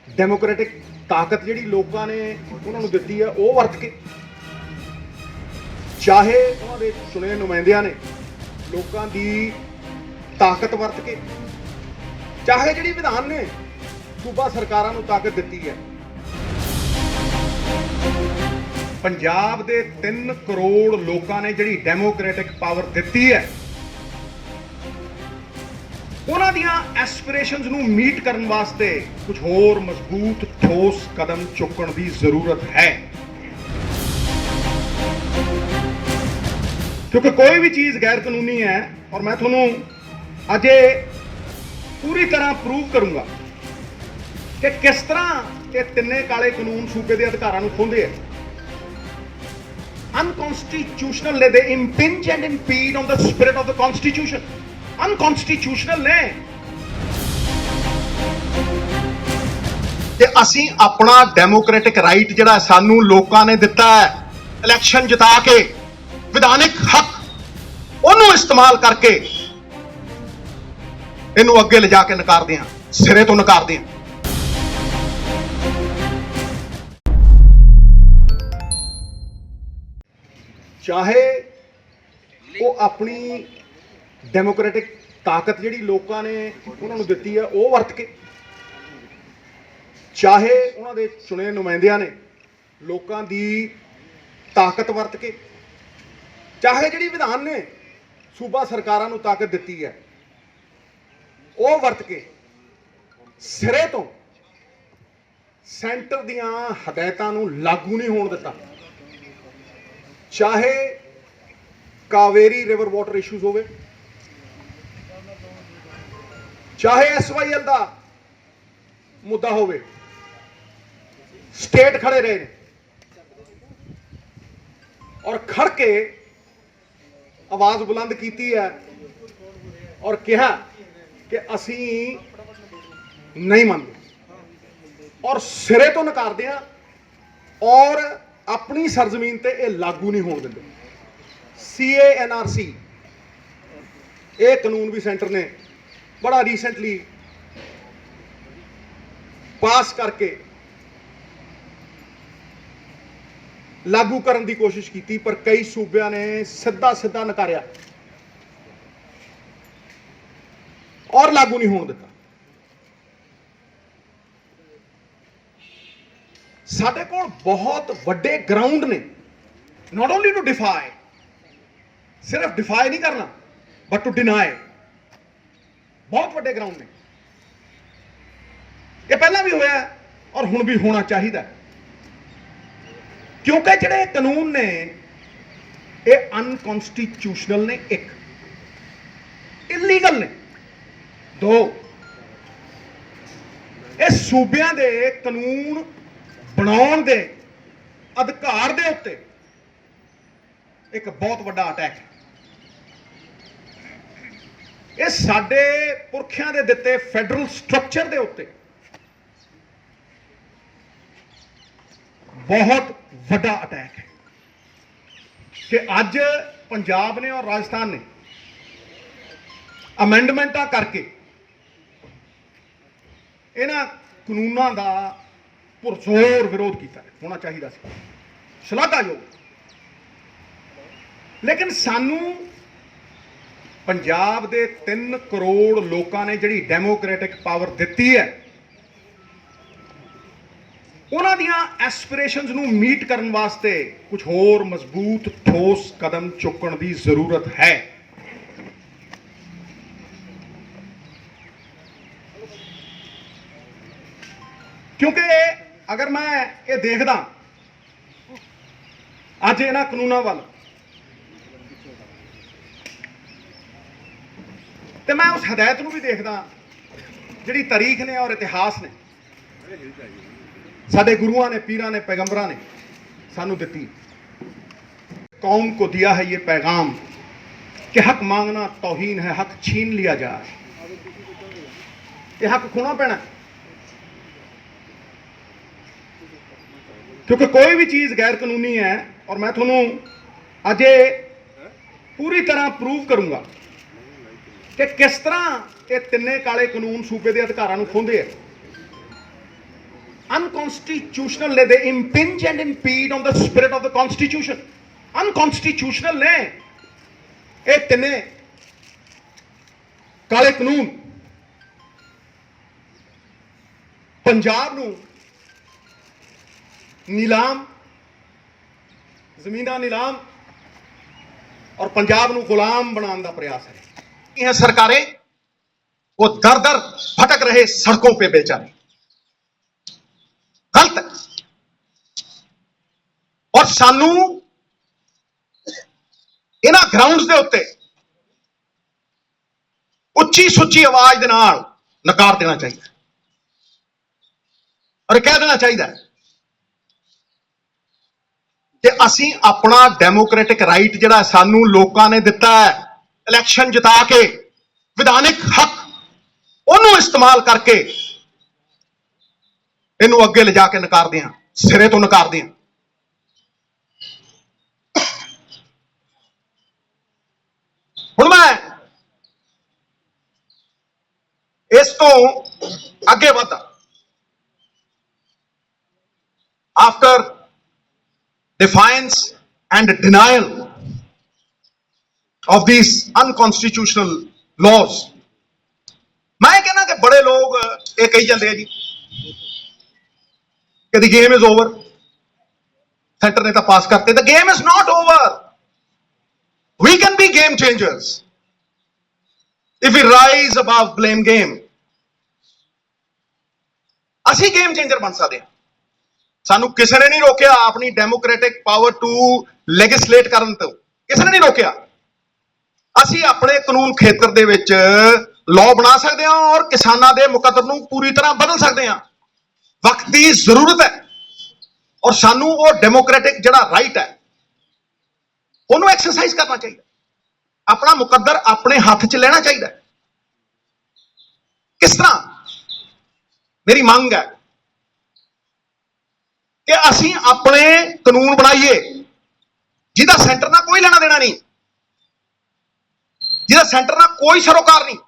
Democratic ਤਾਕਤ ਜਿਹੜੀ ਲੋਕਾਂ ਨੇ ਉਹਨਾਂ ਨੂੰ ਦਿੱਤੀ ਹੈ ਉਹ ਵਰਤ ਕੇ, ਚਾਹੇ ਉਹਨਾਂ ਦੇ ਚੁਣੇ ਨੁਮਾਇੰਦਿਆਂ ਨੇ ਲੋਕਾਂ ਦੀ ਤਾਕਤ ਵਰਤ ਕੇ, ਚਾਹੇ ਜਿਹੜੀ ਵਿਧਾਨ ਨੇ ਸੂਬਾ ਸਰਕਾਰਾਂ ਨੂੰ ਤਾਕਤ ਦਿੱਤੀ ਹੈ। ਪੰਜਾਬ ਦੇ 3 ਕਰੋੜ ਲੋਕਾਂ ਨੇ ਜਿਹੜੀ ਡੈਮੋਕ੍ਰੈਟਿਕ ਪਾਵਰ ਦਿੱਤੀ ਹੈ, ਉਹਨਾਂ ਦੀਆਂ ਐਸਪੀਰੇਸ਼ਨਸ ਨੂੰ ਮੀਟ ਕਰਨ ਵਾਸਤੇ ਕੁਝ ਹੋਰ ਮਜ਼ਬੂਤ ਠੋਸ ਕਦਮ ਚੁੱਕਣ ਦੀ ਜ਼ਰੂਰਤ ਹੈ। ਕਿਉਂਕਿ ਕੋਈ ਵੀ ਚੀਜ਼ ਗੈਰ ਕਾਨੂੰਨੀ ਹੈ, ਔਰ ਮੈਂ ਤੁਹਾਨੂੰ ਅੱਜ ਪੂਰੀ ਤਰ੍ਹਾਂ ਪ੍ਰੂਵ ਕਰੂੰਗਾ ਕਿ ਕਿਸ ਤਰ੍ਹਾਂ ਇਹ ਤਿੰਨੇ ਕਾਲੇ ਕਾਨੂੰਨ ਸੂਬੇ ਦੇ ਅਧਿਕਾਰਾਂ ਨੂੰ ਖੋਹਦੇ ਆ। ਅਨਕਨਸਟੀਟਿਊਸ਼ਨਲ ਨੇ, they impinge and impede on the spirit of the constitution. Unconstitutional ਨੇ ਤੇ ਅਸੀਂ ਆਪਣਾ ਡੈਮੋਕ੍ਰੈਟਿਕ ਰਾਈਟ ਜਿਹੜਾ ਸਾਨੂੰ ਲੋਕਾਂ ਨੇ ਦਿੱਤਾ ਹੈ ਇਲੈਕਸ਼ਨ ਜਿਤਾ ਕੇ, ਵਿਧਾਨਿਕ ਹੱਕ, ਉਹਨੂੰ ਇਸਤੇਮਾਲ ਕਰਕੇ ਇਹਨੂੰ ਅੱਗੇ ਲਿਜਾ ਕੇ ਨਕਾਰਦੇ ਹਾਂ, ਸਿਰੇ ਤੋਂ ਨਕਾਰਦੇ ਹਾਂ। ਚਾਹੇ ਉਹ ਆਪਣੀ ਡੈਮੋਕ੍ਰੈਟਿਕ ਤਾਕਤ ਜਿਹੜੀ ਲੋਕਾਂ ਨੇ ਉਹਨਾਂ ਨੂੰ ਦਿੱਤੀ ਹੈ ਉਹ ਵਰਤ ਕੇ, ਚਾਹੇ ਉਹਨਾਂ ਦੇ ਚੁਣੇ ਨੁਮਾਇੰਦਿਆਂ ਨੇ ਲੋਕਾਂ ਦੀ ਤਾਕਤ ਵਰਤ ਕੇ, ਚਾਹੇ ਜਿਹੜੀ ਵਿਧਾਨ ਨੇ ਸੂਬਾ ਸਰਕਾਰਾਂ ਨੂੰ ਤਾਕਤ ਦਿੱਤੀ ਹੈ ਉਹ ਵਰਤ ਕੇ ਸਿਰੇ ਤੋਂ ਸੈਂਟਰ ਦੀਆਂ ਹਦਾਇਤਾਂ ਨੂੰ ਲਾਗੂ ਨਹੀਂ ਹੋਣ ਦਿੱਤਾ। ਚਾਹੇ ਕਾਵੇਰੀ ਰਿਵਰ ਵਾਟਰ ਇਸ਼ੂਜ਼ ਹੋਵੇ, ਚਾਹੇ SYL ਦਾ ਮੁੱਦਾ ਹੋਵੇ, ਸਟੇਟ ਖੜੇ ਰਹੇ ਨੇ ਔਰ ਖੜ ਕੇ ਆਵਾਜ਼ ਬੁਲੰਦ ਕੀਤੀ ਹੈ ਔਰ ਕਿਹਾ ਕਿ ਅਸੀਂ ਨਹੀਂ ਮੰਨਦੇ ਔਰ ਸਿਰੇ ਤੋਂ ਨਕਾਰਦੇ ਹਾਂ ਔਰ ਆਪਣੀ ਸਰਜ਼ਮੀਨ ਤੇ ਇਹ ਲਾਗੂ ਨਹੀਂ ਹੋਣ ਦਿੰਦੇ। CANRC ਇਹ ਕਾਨੂੰਨ ਵੀ ਸੈਂਟਰ ਨੇ ਬੜਾ ਰੀਸੈਂਟਲੀ ਪਾਸ ਕਰਕੇ ਲਾਗੂ ਕਰਨ ਦੀ ਕੋਸ਼ਿਸ਼ ਕੀਤੀ, ਪਰ ਕਈ ਸੂਬਿਆਂ ਨੇ ਸਿੱਧਾ ਨਕਾਰਿਆ ਔਰ ਲਾਗੂ ਨਹੀਂ ਹੋਣ ਦਿੱਤਾ। ਸਾਡੇ ਕੋਲ ਬਹੁਤ ਵੱਡੇ ਗਰਾਊਂਡ ਨੇ, ਨਾਟ ਓਨਲੀ ਟੂ ਡਿਫਾਈ, ਸਿਰਫ ਡਿਫਾਈ ਨਹੀਂ ਕਰਨਾ ਬਟ ਟੂ ਡਿਨਾਈ। ਬਹੁਤ ਵੱਡੇ ਗਰਾਊਂਡ ਨੇ, ਇਹ ਪਹਿਲਾਂ ਵੀ ਹੋਇਆ ਔਰ ਹੁਣ ਵੀ ਹੋਣਾ ਚਾਹੀਦਾ, ਕਿਉਂਕਿ ਜਿਹੜੇ ਕਾਨੂੰਨ ਨੇ ਇਹ ਅਨਕਨਸਟੀਟਿਊਸ਼ਨਲ ਨੇ, ਇੱਕ ਇਲੀਗਲ ਨੇ, ਦੋ ਇਹ ਸੂਬਿਆਂ ਦੇ ਕਾਨੂੰਨ ਬਣਾਉਣ ਦੇ ਅਧਿਕਾਰ ਦੇ ਉੱਤੇ ਇੱਕ ਬਹੁਤ ਵੱਡਾ ਅਟੈਕ ਹੈ। ਇਹ ਸਾਡੇ ਪੁਰਖਿਆਂ ਦੇ ਦਿੱਤੇ ਫੈਡਰਲ ਸਟਰਕਚਰ ਦੇ ਉੱਤੇ ਬਹੁਤ ਵੱਡਾ ਅਟੈਕ ਹੈ ਕਿ ਅੱਜ ਪੰਜਾਬ ਨੇ ਔਰ ਰਾਜਸਥਾਨ ਨੇ ਅਮੈਂਡਮੈਂਟਾਂ ਕਰਕੇ ਇਹਨਾਂ ਕਾਨੂੰਨਾਂ ਦਾ ਪੁਰਜ਼ੋਰ ਵਿਰੋਧ ਕੀਤਾ। ਹੋਣਾ ਚਾਹੀਦਾ ਸੀ, ਸ਼ਲਾਘਾਯੋਗ। ਲੇਕਿਨ ਸਾਨੂੰ ਪੰਜਾਬ ਦੇ 3 ਕਰੋੜ ਲੋਕਾਂ ਨੇ ਜਿਹੜੀ ਡੈਮੋਕ੍ਰੈਟਿਕ ਪਾਵਰ ਦਿੱਤੀ ਹੈ, ਉਹਨਾਂ ਦੀਆਂ ਐਸਪੀਰੇਸ਼ਨਸ ਨੂੰ ਮੀਟ ਕਰਨ ਵਾਸਤੇ ਕੁਝ ਹੋਰ ਮਜ਼ਬੂਤ ਠੋਸ ਕਦਮ ਚੁੱਕਣ ਦੀ ਜ਼ਰੂਰਤ ਹੈ। ਕਿਉਂਕਿ ਅਗਰ ਮੈਂ ਇਹ ਦੇਖਦਾ ਅੱਜ ਇਹਨਾਂ ਕਾਨੂੰਨਾਂ ਵੱਲ ਤੇ ਮੈਂ ਉਸ ਹਦਾਇਤ ਨੂੰ ਵੀ ਦੇਖਦਾ ਜਿਹੜੀ ਤਾਰੀਖ ਨੇ ਔਰ ਇਤਿਹਾਸ ਨੇ ਸਾਡੇ ਗੁਰੂਆਂ ਨੇ, ਪੀਰਾਂ ਨੇ, ਪੈਗੰਬਰਾਂ ਨੇ ਸਾਨੂੰ ਦਿੱਤੀ। कौम को दिया है ये पैगाम कि हक मांगना तौहीन है, हक छीन लिया जाए। ये हक खोना पैना, क्योंकि कोई भी चीज़ गैर कानूनी है और मैं थोनू आज पूरी तरह प्रूव करूंगा कि किस तरह ये तिन्ने काले कानून सूबे के अधिकारों को खोहते हैं। अनकॉन्स्टिट्यूशनल ने, they impinge and impede on the spirit of the constitution. Unconstitutional ने ये तिने काले कानून पंजाब नूं नीलाम, जमीना नीलाम और पंजाब नूं गुलाम बनाने का प्रयास है। सरकारें वो दर दर भटक रहे सड़कों पे बेचारे, गलत है। और सानू इन्हां ग्राउंड्स दे उत्ते उच्ची सुच्ची आवाज दे नाल नकार देना चाहिए और कह देना चाहिए कि असी अपना डेमोक्रेटिक राइट जिहड़ा सानू लोकां ने दिता है इलैक्शन जिता के, विधानिक हक, उन्होंने इस्तेमाल करके इनू अगे ले जाके नकार दें, सिरे तो नकार दें। हुण मैं इस तो अगे वधा, after defiance and denial of these unconstitutional laws, मैं कहना कि बड़े लोग ये कही जाते हैं जी कि the game is over, centre ने तो पास करते। The game is not over, we can be game changers if we rise above blame game. असी गेम चेंजर बन सकते हैं, सानू किसी ने नहीं रोकया अपनी डेमोक्रेटिक पावर टू लेजिस्लेट करन तो, किसी ने नहीं रोकया। असी अपने कानून खेतर दे विच लॉ बना सकते हैं और किसानों के मुकद्दर नूं पूरी तरह बदल सकते हैं। वक्त की जरूरत है और सानू वो डेमोक्रेटिक जिहड़ा राइट है उन्होंने एक्सरसाइज करना चाहिए, अपना मुकद्दर अपने हाथ च लेना चाहिए। किस तरह? मेरी मांग है कि असी अपने कानून बनाइए जिहदा सेंटर ना कोई लेना देना नहीं, जिहदा सेंटर ना कोई सरोकार नहीं।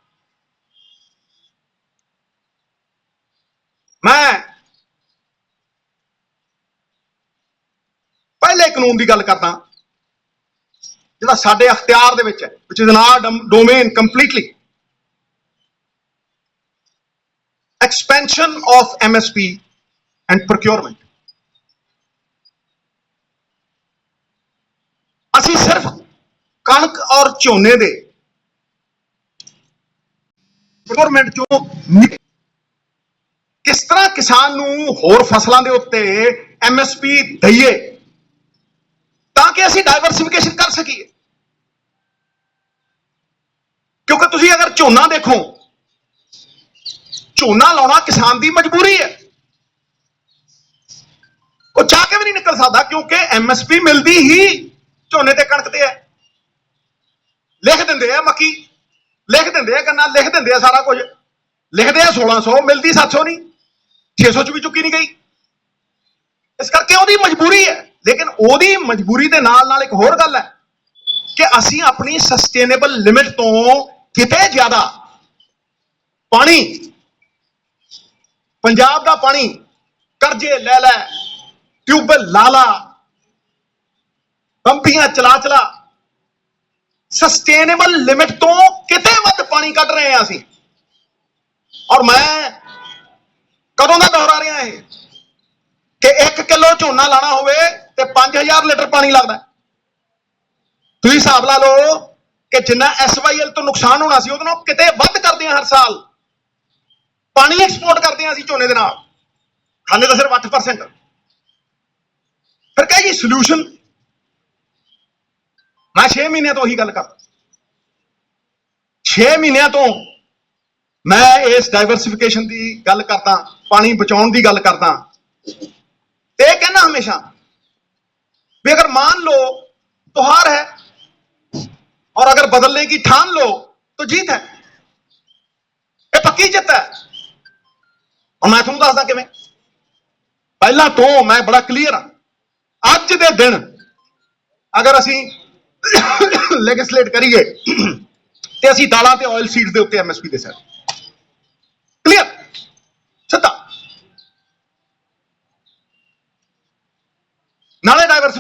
मैं पहले कानून की गल करदा जिहदा साडे अख्तियार दे विच है, which is in our domain completely, expansion of MSP and procurement. असी सिर्फ कणक और झोने दे प्रोक्योरमेंट चों किस तरह किसान नूं होर फसलों के उत्ते एमएसपी दईए ताकि असी डाइवर्सिफिकेशन कर सकीए। क्योंकि तुसीं अगर झोना देखो, झोना लाना किसान की मजबूरी है, वो चाह के भी नहीं निकल सकता क्योंकि एमएसपी मिलती ही झोने ते कणक ते है। लिख देंदे आ मक्की, लिख देंदे आ गन्ना, लिख देंदे आ सारा कुछ, लिखते हैं 1600, मिलती 700 नहीं, 600 च भी चुकी नहीं गई। इस करके ओदी मजबूरी है, लेकिन ओदी मजबूरी के नाल नाल एक होर गल है कि असी अपनी सस्टेनेबल लिमिट तो किते ज्यादा पानी, पंजाब का पानी कर्जे ले लै, ट्यूबवेल ला ला, पंपियां चला चला, सस्टेनेबल लिमिट तो किते वध पानी कढ़ रहे हैं असी। और मैं कदों का दोहरा रहा है कि 1 किलो झोना लाना होवे ते 5000 लीटर पानी लगता है। तुसीं हिसाब ला लो कि जिन्ना SYL तो नुकसान होना सी उहदे नाल किते वध करते हैं हर साल, पानी एक्सपोर्ट करते हैं असी झोने दे नाल, खाने तो सिर्फ 8%। फिर कह जी सोल्यूशन, मैं 6 महीने तो यही गल कर, 6 महीनों तो मैं इस डाइवर्सिफिकेशन की गल करता, पानी बचाने की गल करता, ये कहना हमेशा भी अगर मान लो तो हार है और अगर बदलने की ठान लो तो जीत है। ये पक्की जित है। और मैं तुहानूं दसदा किवें, पहला तो मैं बड़ा क्लीयर हाँ, अज दे दिन अगर असी लेजिस्लेट करिए तो असी दालां ते ऑयल सीड्स दे उत्ते एमएसपी दे सकदे, क्लियर सीधा।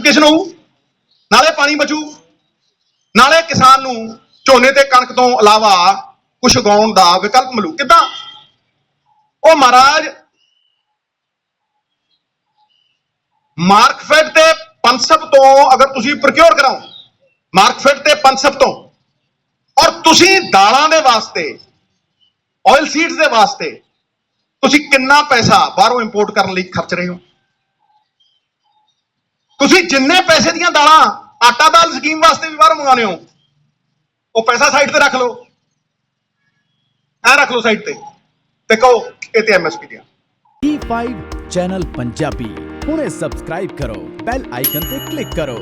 ਇਲੈਕਟ੍ਰੀਫਿਕੇਸ਼ਨ ਹੋਊ, ਨਾਲੇ ਪਾਣੀ ਬਚੂ, ਨਾਲੇ ਕਿਸਾਨ ਨੂੰ ਝੋਨੇ ਤੇ ਕਣਕ ਤੋਂ ਇਲਾਵਾ ਕੁਝ ਉਗਾਉਣ ਦਾ ਵਿਕਲਪ ਮਿਲੂ। ਕਿੱਦਾਂ? ਉਹ ਮਹਾਰਾਜ ਮਾਰਕਫੈਡ ਤੇ ਪੰਸਪ ਤੋਂ ਅਗਰ ਤੁਸੀਂ ਪ੍ਰੋਕਿਓਰ ਕਰਾਓ, ਮਾਰਕਫੈਡ ਤੇ ਪੰਸਪ ਤੋਂ, ਔਰ ਤੁਸੀਂ ਦਾਲਾਂ ਦੇ ਵਾਸਤੇ, ਆਇਲ ਸੀਡਸ ਦੇ ਵਾਸਤੇ ਤੁਸੀਂ ਕਿੰਨਾ ਪੈਸਾ ਬਾਹਰੋਂ ਇੰਪੋਰਟ ਕਰਨ ਲਈ ਖਰਚ ਰਹੇ ਹੋ? ਤੁਸੀਂ ਜਿੰਨੇ ਪੈਸੇ ਦੀਆਂ ਦਾਲਾਂ ਆਟਾ ਦਾਲ ਸਕੀਮ ਵਾਸਤੇ ਵੀ ਬਾਹਰੋਂ ਮੰਗਾਉਂਦੇ ਹੋ, ਉਹ ਪੈਸਾ ਸਾਈਡ ਤੇ ਰੱਖ ਲਓ, ਐ ਰੱਖ ਲਓ ਸਾਈਡ ਤੇ ਕਹੋ ਇਹ ਤੇ ਐਮਐਸਪੀ ਦੀਆਂ। E5 ਚੈਨਲ ਪੰਜਾਬੀ ਹੁਣੇ ਸਬਸਕ੍ਰਾਈਬ ਕਰੋ, ਬੈਲ ਆਈਕਨ ਤੇ ਕਲਿੱਕ ਕਰੋ।